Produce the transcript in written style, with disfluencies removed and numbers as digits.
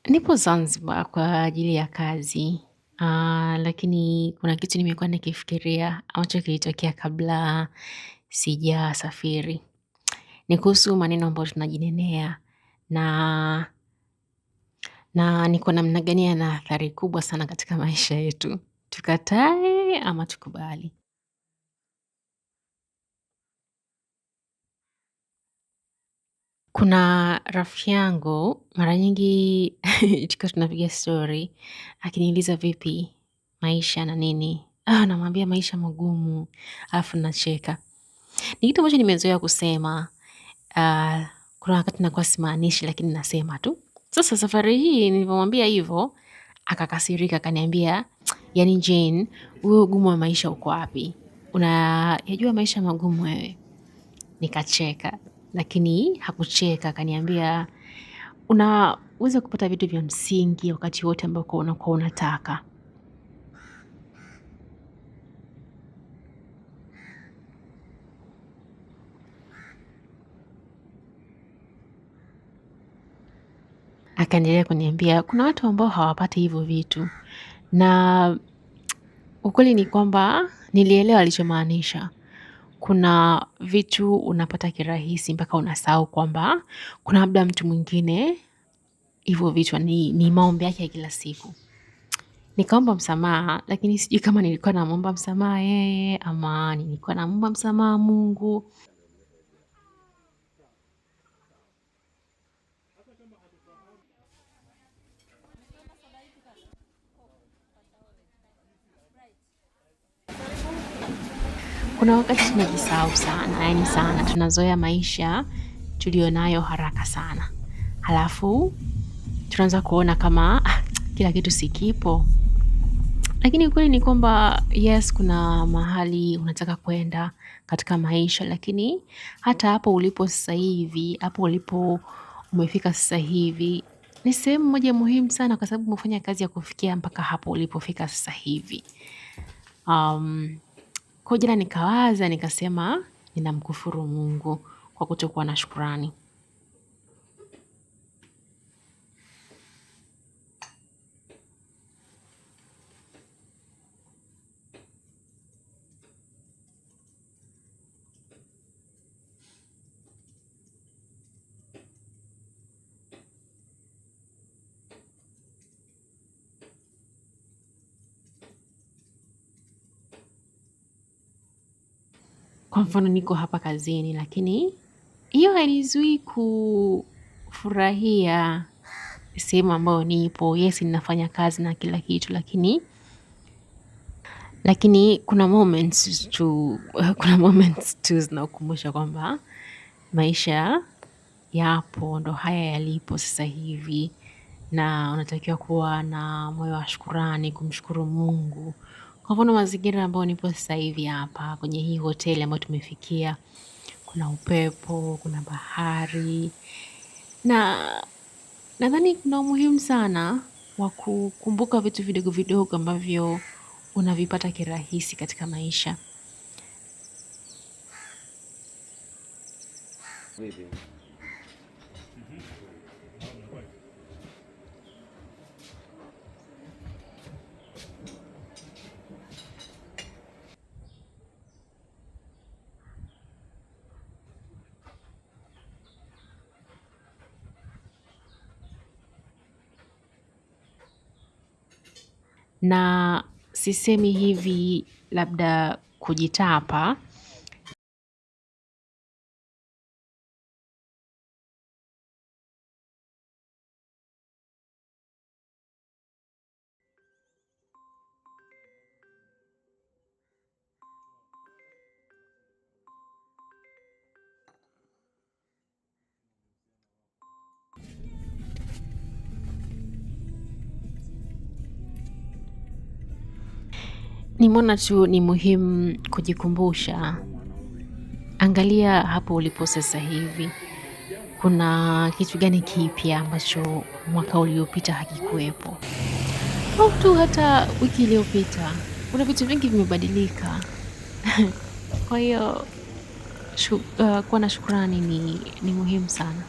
Nipo Zanzibar kwa ajili ya kazi. Lakini kuna kitu nimekuwa nikifikiria ambacho kilitokea kabla sijasafiri. Ni kuhusu maneno ambayo tunajinenea na ni kwa namna gani yana athari kubwa sana katika maisha yetu. Tukatae ama tukubali. Kuna rafiki yangu mara nyingi tukiwa tunapiga story, akiniuliza vipi maisha na nini. Namwambia maisha magumu, alafu nacheka. Ni kitu ambacho nimezoea kusema, kuna wakati nakuwa simaanishi lakini nasema tu. Sasa safari hii nilivyomwambia hivo, akakasirika akaniambia, yaani Jane, huo ugumu wa maisha uko wapi? Unayajua maisha magumu wewe? Nikacheka, lakini hakucheka akaniambia, unaweza kupata vitu vya msingi wakati wote ambako unakuwa unataka. Akaendelea kuniambia, kuna watu ambao hawapati hivyo vitu. Na ukweli ni kwamba nilielewa alichomaanisha. Kuna vitu unapata kirahisi mpaka unasahau kwamba kuna labda mtu mwingine hivyo vitu ni maombi yake ya kila siku. Nikaomba msamaha, lakini sijui kama nilikuwa namwomba msamaha yeye ama nilikuwa namwomba msamaha Mungu. Kuna wakati tunajisahau sana, yaani sana, tunazoea maisha tulionayo haraka sana. Halafu tunaanza kuona kama kila kitu si kipo. Lakini ukweli ni kwamba yes, kuna mahali unataka kwenda katika maisha, lakini hata hapo ulipo sasa hivi, hapo ulipo umefika sasa hivi, ni sehemu moja muhimu sana kwa sababu umefanya kazi ya kufikia mpaka hapo ulipofika sasa hivi. Kwa jana nikawaza, nikasema ninamkufuru Mungu kwa kutokuwa na shukrani. Kwa mfano niko hapa kazini lakini hiyo hainizuii kufurahia sehemu ambayo nipo. Yes, ninafanya kazi na kila kitu lakini kuna moments tu kuna moments tu zinakumbusha kwamba maisha yapo, ndo haya yalipo sasa hivi, na unatakiwa kuwa na moyo wa shukrani, kumshukuru Mungu. Kwa mfano mazingira ambayo nipo sasa hivi hapa kwenye hii hoteli ambayo tumefikia, kuna upepo, kuna bahari, na nadhani kuna umuhimu sana wa kukumbuka vitu vidogo vidogo ambavyo unavipata kirahisi katika maisha. Na sisemi hivi labda kujitapa. Nimeona tu ni muhimu kujikumbusha. Angalia hapo ulipo sasa hivi. Kuna kitu gani kipya ambacho mwaka uliopita hakikuwepo? Au tu hata wiki iliyopita. Kuna vitu vingi vimebadilika. Kwa hiyo kuwa na shukrani ni muhimu sana.